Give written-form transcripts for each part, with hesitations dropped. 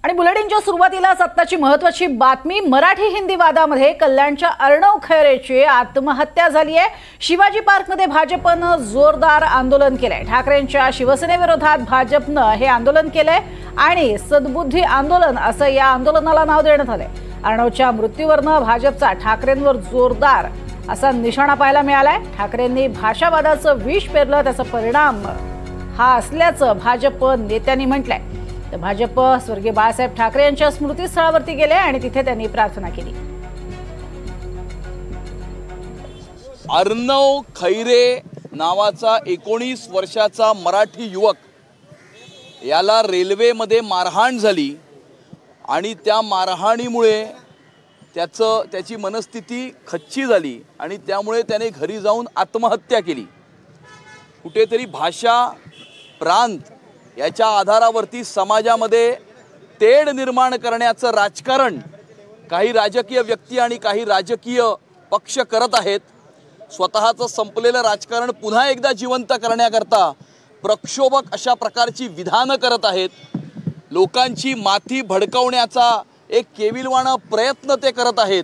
आणि बुलेटिनच्या सुरुवातीला सत्ताची महत्त्वाची बातमी। मराठी हिंदी वादामध्ये कल्याणच्या अर्णव खैरेची आत्महत्या झाली आहे। शिवाजी पार्कमध्ये भाजपनं जोरदार आंदोलन केलंय। ठाकरेंच्या शिवसेनेविरोधात भाजपनं हे आंदोलन केलंय आणि सद्बुद्धी आंदोलन असं या आंदोलनाला नाव देण्यात आलंय। अर्णवच्या मृत्यूवरनं भाजपचा ठाकरेंवर जोरदार असा निशाणा पाहायला मिळालाय। ठाकरेंनी भाषावादाचं विष पेरलं, त्याचा परिणाम हा असल्याचं भाजप नेत्यांनी म्हटलंय। तर भाजप स्वर्गीय बाळासाहेब ठाकरे यांच्या स्मृतीस्थळावरती गेले आणि तिथे त्यांनी प्रार्थना केली। अर्णव खैरे नावाचा 19 वर्षाचा मराठी युवक याला रेल्वेमध्ये मारहाण झाली आणि त्या मारहाणीमुळे त्याची मनस्थिती खच्ची झाली आणि त्यामुळे त्याने घरी जाऊन आत्महत्या केली। कुठेतरी भाषा प्रांत याच्या आधारावरती समाजामध्ये तेढ निर्माण करण्याचं राजकारण काही राजकीय व्यक्ती आणि काही राजकीय पक्ष करत आहेत। स्वतःचं संपलेलं राजकारण पुन्हा एकदा जिवंत करण्याकरता प्रक्षोभक अशा प्रकारची विधानं करत आहेत। लोकांची माथी भडकवण्याचा एक केविलवाणा प्रयत्न ते करत आहेत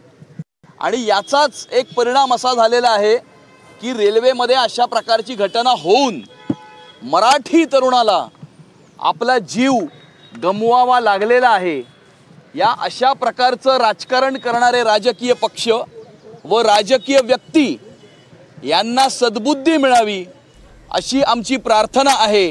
आणि याचाच एक परिणाम असा झालेला आहे की रेल्वेमध्ये अशा प्रकारची घटना होऊन मराठी तरुणाला आपला जीव गमवावा लागलेला आहे। या अशा प्रकारचं राजकारण करणारे राजकीय पक्ष व राजकीय व्यक्ती यांना सद्बुद्धी मिळावी अशी आमची प्रार्थना आहे।